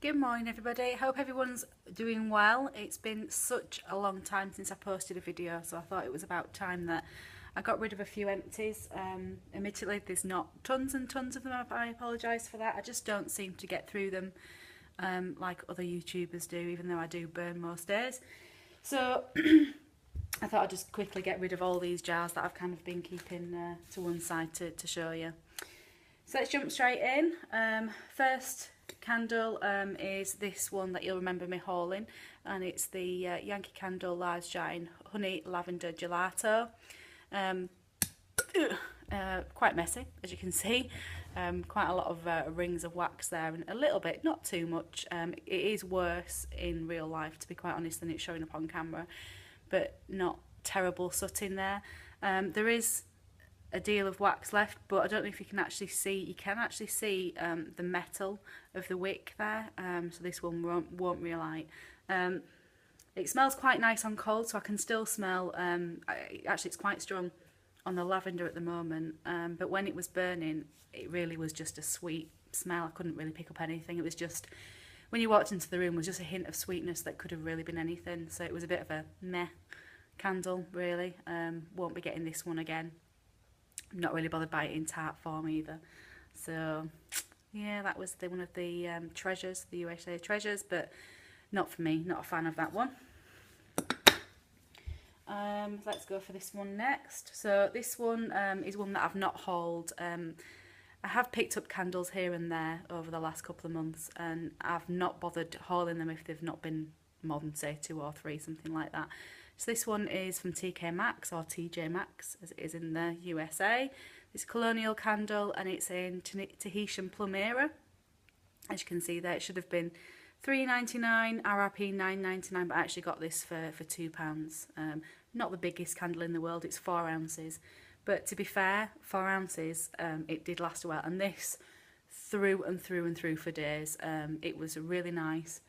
Good morning everybody, hope everyone's doing well. It's been such a long time since I posted a video, so I thought it was about time that I got rid of a few empties. Admittedly there's not tons and tons of them, I apologise for that. I just don't seem to get through them like other YouTubers do, even though I do burn most days. So I thought I'd just quickly get rid of all these jars that I've kind of been keeping to one side to show you. So let's jump straight in. First candle is this one that you'll remember me hauling, and it's the Yankee Candle Large Giant Honey Lavender Gelato. Quite messy, as you can see. Quite a lot of rings of wax there, and a little bit, not too much. It is worse in real life, to be quite honest, than it's showing up on camera, but not terrible soot in there. There is a deal of wax left, but I don't know if you can actually see. You can actually see the metal of the wick there, so this one won't relight. It smells quite nice on cold, so I can still smell. Actually, it's quite strong on the lavender at the moment, but when it was burning, it really was just a sweet smell. I couldn't really pick up anything. It was just, when you walked into the room, was just a hint of sweetness that could have really been anything. So it was a bit of a meh candle, really. Won't be getting this one again. I'm not really bothered by it in tart form either. So yeah, that was one of the treasures, the USA treasures, but not for me, not a fan of that one. Let's go for this one next. So this one is one that I've not hauled. I have picked up candles here and there over the last couple of months, and I've not bothered hauling them if they've not been more than, say, 2 or 3, something like that. So this one is from TK Maxx, or TJ Maxx as it is in the USA. It's a colonial candle, and it's in Tahitian Plum Era. As you can see there, it should have been $3.99, RRP $9.99, but I actually got this for £2. Not the biggest candle in the world, it's 4 ounces. But to be fair, 4 ounces, it did last a while, and this through and through and through for days. It was really nice.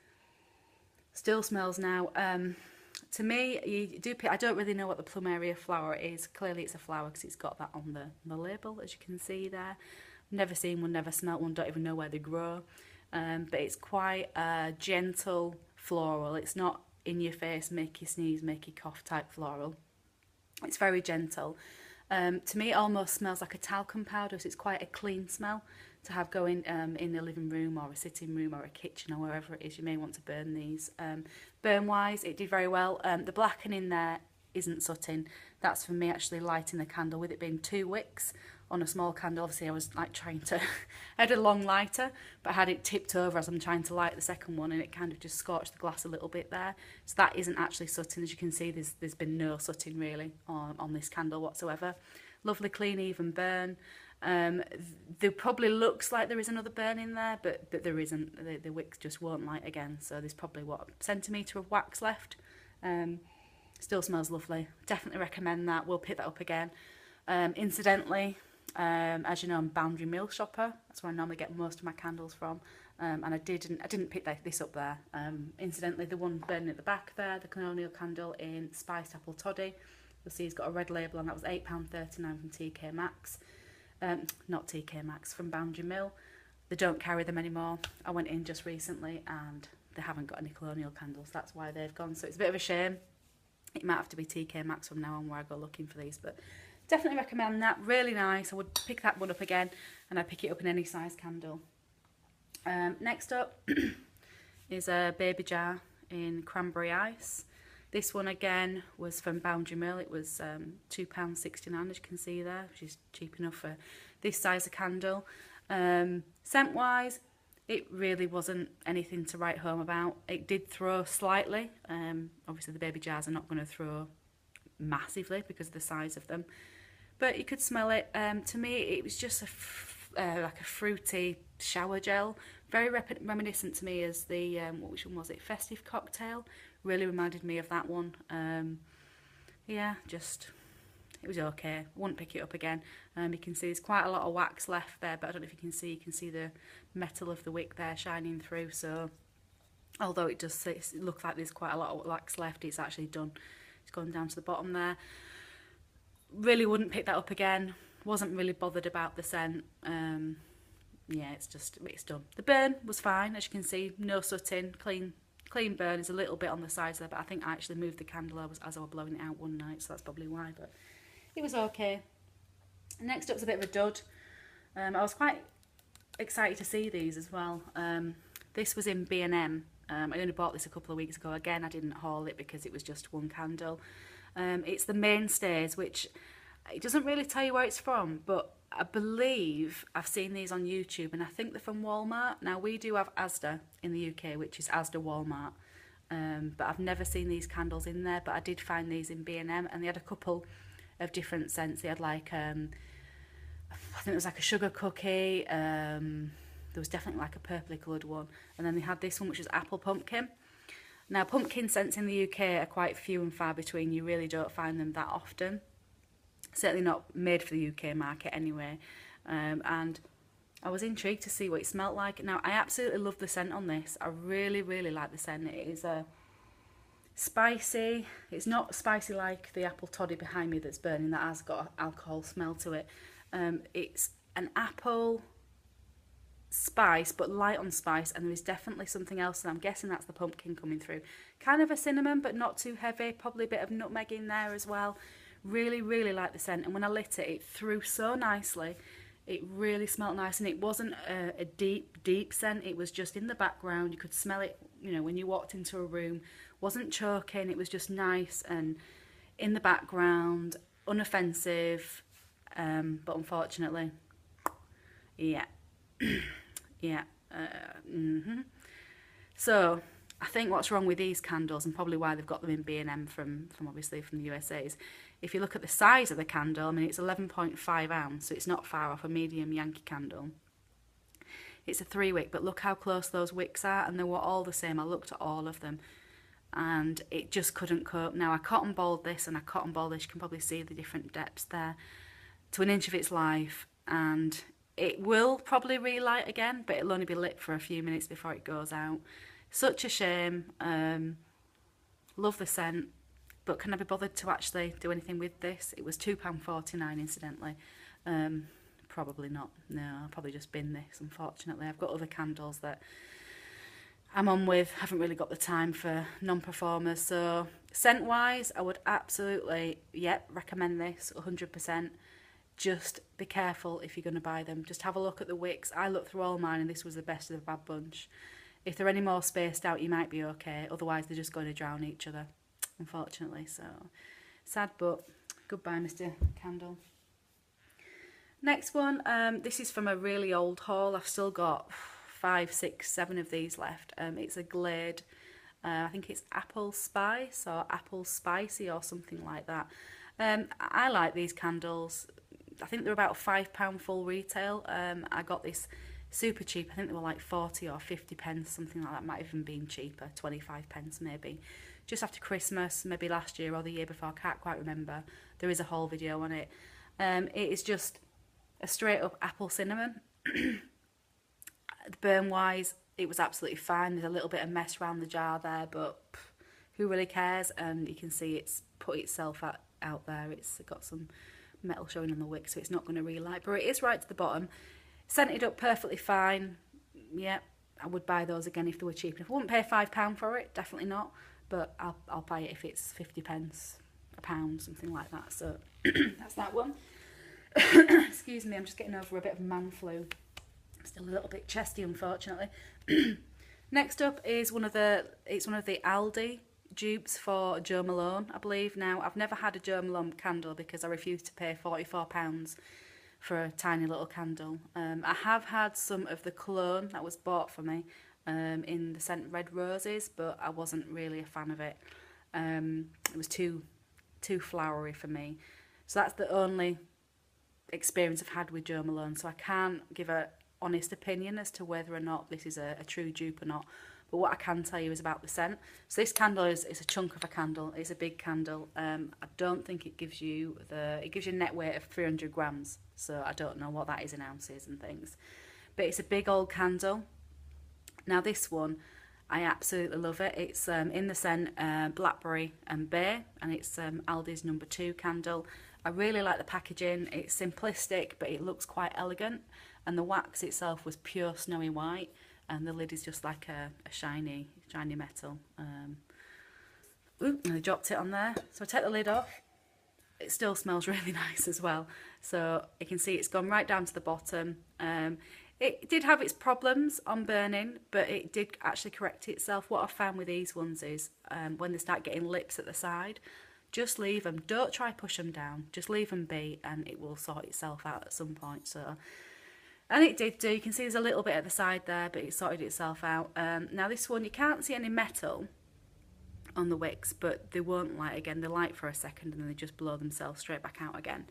Still smells now. To me, I don't really know what the plumeria flower is. Clearly it's a flower because it's got that on the label, as you can see there. Never seen one, never smelt one, don't even know where they grow. But it's quite a gentle floral. It's not in your face, make you sneeze, make you cough type floral. It's very gentle. To me, it almost smells like a talcum powder, so it's quite a clean smell to have going in a living room or a sitting room or a kitchen or wherever it is you may want to burn these. Burn wise, it did very well. The blackening there isn't sooting. That's for me actually lighting the candle, with it being 2 wicks on a small candle. Obviously I was like trying to, I had a long lighter, but I had it tipped over as I'm trying to light the second one, and it kind of just scorched the glass a little bit there. So that isn't actually sooting. As you can see, there's been no sooting really on this candle whatsoever. Lovely clean even burn. There probably looks like there is another burn in there, but there isn't. The wick just won't light again, so there's probably, what, a centimetre of wax left. Still smells lovely. Definitely recommend that. We'll pick that up again. Incidentally, as you know, I'm Boundary Mill shopper. That's where I normally get most of my candles from, and I didn't pick this up there. Incidentally, the one burning at the back there, the colonial candle in Spiced Apple Toddy, you'll see it's got a red label, and that was £8.39 from TK Maxx. Not TK Maxx, from Boundary Mill. They don't carry them anymore. I went in just recently and they haven't got any colonial candles. That's why they've gone. So it's a bit of a shame. It might have to be TK Maxx from now on where I go looking for these, but definitely recommend that. Really nice. I would pick that one up again, and I'd pick it up in any size candle. Next up is a baby jar in Cranberry Ice. This one again was from Boundary Mill. It was £2.69, as you can see there, which is cheap enough for this size of candle. Scent wise, it really wasn't anything to write home about. It did throw slightly. Obviously the baby jars are not going to throw massively because of the size of them, but you could smell it. To me, it was just like a fruity shower gel, very reminiscent to me as the which one was it, Festive Cocktail. Really reminded me of that one. Yeah, just, it was okay. I wouldn't pick it up again. You can see there's quite a lot of wax left there, but I don't know if you can see the metal of the wick there shining through. So although it does look like there's quite a lot of wax left, it's actually done. It's gone down to the bottom there. Really wouldn't pick that up again. Wasn't really bothered about the scent. yeah, it's done. The burn was fine, as you can see, no sooting, clean burn. Is a little bit on the sides there, but I think I actually moved the candle as I was blowing it out one night, so that's probably why, but it was okay. Next up's a bit of a dud. I was quite excited to see these as well. This was in B&M. I only bought this a couple of weeks ago. Again, I didn't haul it because it was just one candle. It's the Mainstays, which it doesn't really tell you where it's from, but I believe I've seen these on YouTube, and I think they're from Walmart. Now, we do have Asda in the UK, which is Asda Walmart, but I've never seen these candles in there, but I did find these in B&M, and they had a couple of different scents. They had like, I think it was like a sugar cookie, there was definitely like a purpley coloured one, and then they had this one, which was apple pumpkin. Now, pumpkin scents in the UK are quite few and far between. You really don't find them that often. Certainly not made for the UK market anyway. And I was intrigued to see what it smelled like. Now, I absolutely love the scent on this. I really, really like the scent. It is spicy. It's not spicy like the apple toddy behind me that's burning, that has got an alcohol smell to it. It's an apple spice, but light on spice, and there is definitely something else, and I'm guessing that's the pumpkin coming through. Kind of a cinnamon, but not too heavy. Probably a bit of nutmeg in there as well. Really, really like the scent, and when I lit it, it threw so nicely. It really smelled nice, and it wasn't a deep scent. It was just in the background. You could smell it, you know, when you walked into a room. Wasn't choking. It was just nice and in the background, unoffensive. But unfortunately, yeah, yeah. So I think what's wrong with these candles, and probably why they've got them in B&M from obviously from the USA, is if you look at the size of the candle, I mean, it's 11.5 ounce, so it's not far off a medium Yankee candle. It's a 3-wick, but look how close those wicks are, and they were all the same. I looked at all of them, and it just couldn't cope. Now, I cotton balled this, and I cotton balled this. You can probably see the different depths there, to an inch of its life, and it will probably relight again, but it'll only be lit for a few minutes before it goes out. Such a shame. Love the scent, but can I be bothered to actually do anything with this? It was £2.49 incidentally. Probably not. No, I'll probably just bin this, unfortunately. I've got other candles that I'm on with. Haven't really got the time for non-performers. So scent wise, I would absolutely, recommend this 100%. Just be careful if you're going to buy them. Just have a look at the wicks. I looked through all mine, and this was the best of the bad bunch. If they're any more spaced out, you might be okay. Otherwise, they're just going to drown each other, unfortunately. So sad, but goodbye, Mr. Candle. Next one, this is from a really old haul. I've still got 5, 6, 7 of these left. It's a Glade, I think it's apple spice or apple spicy or something like that. I like these candles. I think they're about £5 full retail. I got this super cheap. I think they were like 40 or 50 pence, something like that. Might have even been cheaper, 25 pence maybe. Just after Christmas, maybe last year or the year before, I can't quite remember. There is a whole video on it. It is just a straight up apple cinnamon. Burn wise, it was absolutely fine. There's a little bit of mess around the jar there, but who really cares? And you can see it's put itself out there. It's got some metal showing on the wick, so it's not going to relight, but it is right to the bottom. Scented up perfectly fine. Yeah, I would buy those again if they were cheap enough. I wouldn't pay £5 for it, definitely not, but I'll buy it if it's 50 pence, a pound, something like that. So that's that one. Excuse me, I'm just getting over a bit of man flu. I'm still a little bit chesty, unfortunately. Next up is one of the Aldi dupes for Jo Malone, I believe. Now, I've never had a Jo Malone candle because I refuse to pay £44 for a tiny little candle. I have had some of the cologne that was bought for me in the scent Red Roses, but I wasn't really a fan of it. It was too flowery for me. So that's the only experience I've had with Jo Malone, so I can't give an honest opinion as to whether or not this is a true dupe or not. But what I can tell you is about the scent. So this candle is a chunk of a candle. It's a big candle. I don't think it gives you a net weight of 300 grams. So I don't know what that is in ounces and things. But it's a big old candle. Now this one, I absolutely love it. It's in the scent Blackberry and Bay, and it's Aldi's number 2 candle. I really like the packaging. It's simplistic, but it looks quite elegant. and the wax itself was pure snowy white, and the lid is just like a shiny metal. And I dropped it on there. So I take the lid off. It still smells really nice as well. So you can see it's gone right down to the bottom. It did have its problems on burning, but it did actually correct itself. What I found with these ones is when they start getting lips at the side, just leave them. Don't try push them down. Just leave them be, and it will sort itself out at some point. So, and it did do. You can see there's a little bit at the side there, but it sorted itself out. Now this one, you can't see any metal on the wicks, but they won't light again. They light for a second and then they just blow themselves straight back out again.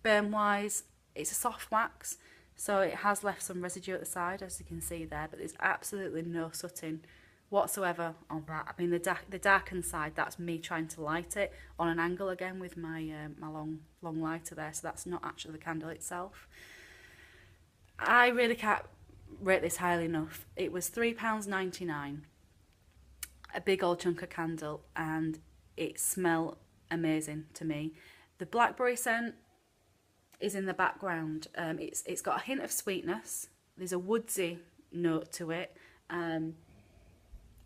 Burn wise, it's a soft wax, so it has left some residue at the side, as you can see there, but there's absolutely no sooting whatsoever on that. I mean, the darkened side, that's me trying to light it on an angle again with my my long lighter there, so that's not actually the candle itself. I really can't rate this highly enough. It was £3.99, a big old chunk of candle, and it smelled amazing to me. The blackberry scent is in the background. It's got a hint of sweetness. There's a woodsy note to it.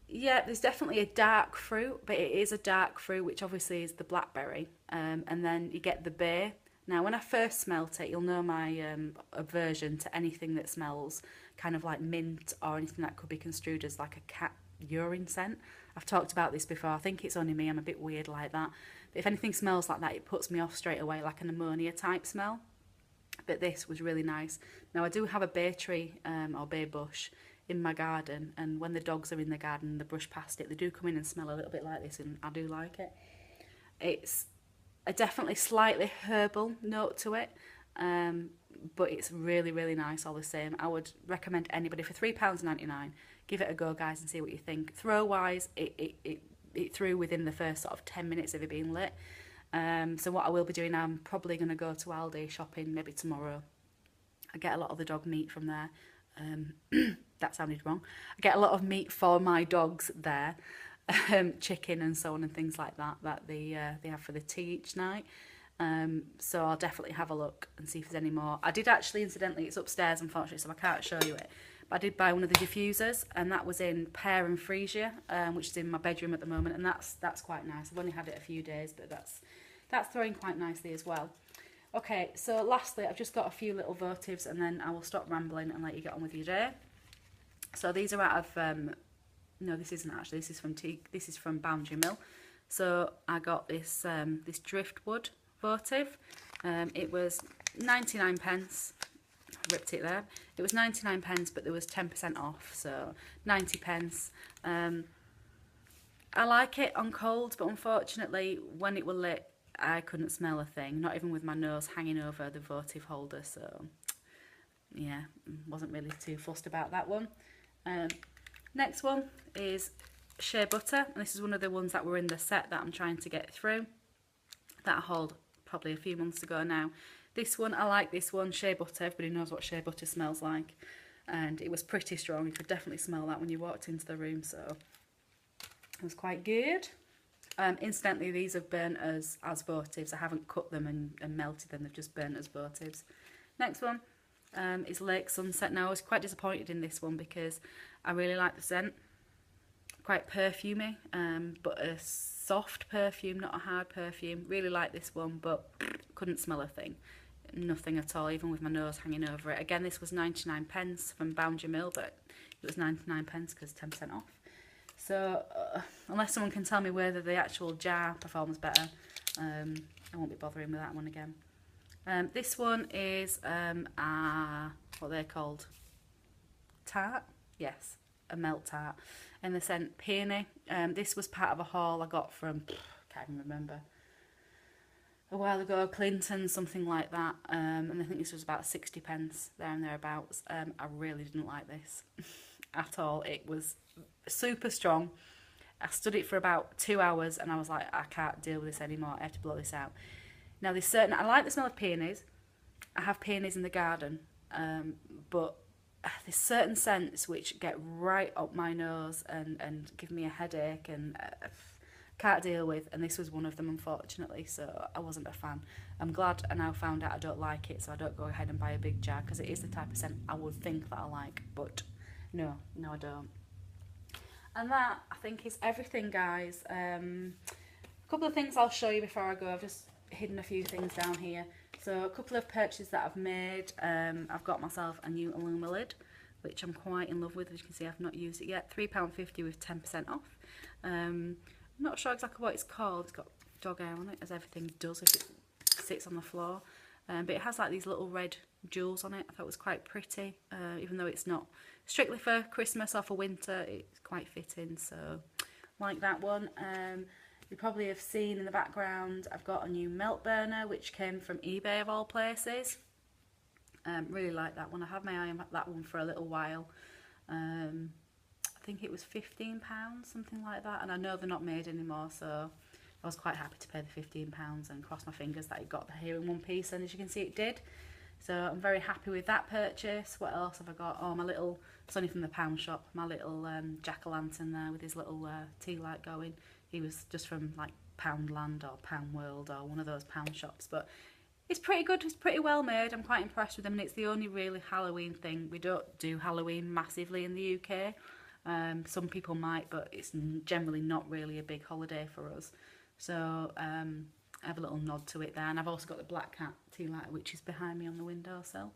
Yeah, there's definitely a dark fruit, but it is a dark fruit, which obviously is the blackberry. And then you get the bay. Now, when I first smelt it, you'll know my aversion to anything that smells kind of like mint or anything that could be construed as like a cat urine scent. I've talked about this before. I think it's only me. I'm a bit weird like that. But if anything smells like that, it puts me off straight away, like an ammonia type smell. But this was really nice. Now, I do have a bay tree or bay bush in my garden, and when the dogs are in the garden and they brush past it, they do come in and smell a little bit like this, and I do like it. It's a definitely slightly herbal note to it, but it's really, really nice all the same. I would recommend anybody for £3.99. Give it a go, guys, and see what you think. Throw-wise, it threw within the first sort of 10 minutes of it being lit. So what I will be doing, I'm probably going to go to Aldi shopping maybe tomorrow. I get a lot of the dog meat from there. That sounded wrong. I get a lot of meat for my dogs there. Chicken and so on and things like that they have for the tea each night. So I'll definitely have a look and see if there's any more. I did actually, incidentally, it's upstairs unfortunately, so I can't show you it. But I did buy one of the diffusers, and that was in pear and freesia, which is in my bedroom at the moment, and that's quite nice. I've only had it a few days, but that's throwing quite nicely as well. Okay, so lastly, I've just got a few little votives, and then I will stop rambling and let you get on with your day. So these are out of no, this isn't actually. This is from Boundary Mill. So I got this this driftwood votive. It was 99 pence. I ripped it there. It was 99 pence, but there was 10% off, so 90 pence. I like it on cold, but unfortunately, when it was lit, I couldn't smell a thing. Not even with my nose hanging over the votive holder. So yeah, wasn't really too fussed about that one. Next one is shea butter, and this is one of the ones that were in the set that I'm trying to get through, that I hauled probably a few months ago now. This one, I like this one, shea butter. Everybody knows what shea butter smells like, and it was pretty strong. You could definitely smell that when you walked into the room, so it was quite good. Incidentally, these have burnt as votives. I haven't cut them and melted them, they've just burnt as votives. Next one is Lake Sunset. Now, I was quite disappointed in this one because I really like the scent. Quite perfumey, but a soft perfume, not a hard perfume. Really like this one, but couldn't smell a thing. Nothing at all, even with my nose hanging over it. Again, this was 99 pence from Boundary Mill, but it was 99 pence because 10% off. So, unless someone can tell me whether the actual jar performs better, I won't be bothering with that one again. This one is, what are they called? Tart? Yes, a melt tart. And the scent Peony. This was part of a haul I got from, can't even remember, a while ago, Clinton, something like that. And I think this was about 60 pence, there and thereabouts. I really didn't like this at all. It was super strong. I stood it for about 2 hours and I was like, I can't deal with this anymore. I have to blow this out. Now, there's certain, I like the smell of peonies. I have peonies in the garden, but there's certain scents which get right up my nose and give me a headache, and can't deal with, and this was one of them, unfortunately, so I wasn't a fan. I'm glad I now found out I don't like it, so I don't go ahead and buy a big jar, because it is the type of scent I would think that I like, but no, I don't. And that, I think, is everything, guys. A couple of things I'll show you before I go. I've just hidden a few things down here. So a couple of purchases that I've made. I've got myself a new Illuma lid, which I'm quite in love with. As you can see, I've not used it yet. £3.50 with 10% off. I'm not sure exactly what it's called. It's got dog hair on it, as everything does if it sits on the floor. But it has like these little red jewels on it. I thought it was quite pretty, even though it's not strictly for Christmas or for winter. It's quite fitting, so like that one. You probably have seen in the background I've got a new melt burner, which came from eBay of all places. Really like that one. I had my eye on that one for a little while. I think it was £15, something like that, and I know they're not made anymore, so I was quite happy to pay the £15 and cross my fingers that it got here in one piece, and as you can see it did. So I'm very happy with that purchase. What else have I got? Oh, my little, it's only from the pound shop, my little jack-o'-lantern there with his little tea light going. He was just from like Poundland or Pound World or one of those pound shops, but it's pretty good, it's pretty well made. I'm quite impressed with them, and it's the only really Halloween thing. We don't do Halloween massively in the UK. Some people might, but it's generally not really a big holiday for us. So I have a little nod to it there, and I've also got the Black Cat tea light, which is behind me on the windowsill.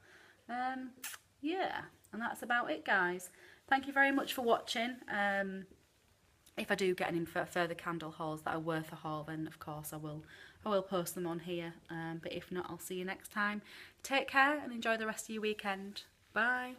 Yeah, and that's about it, guys. Thank you very much for watching. If I do get any further candle hauls that are worth a haul, then of course I will post them on here. But if not, I'll see you next time. Take care and enjoy the rest of your weekend. Bye.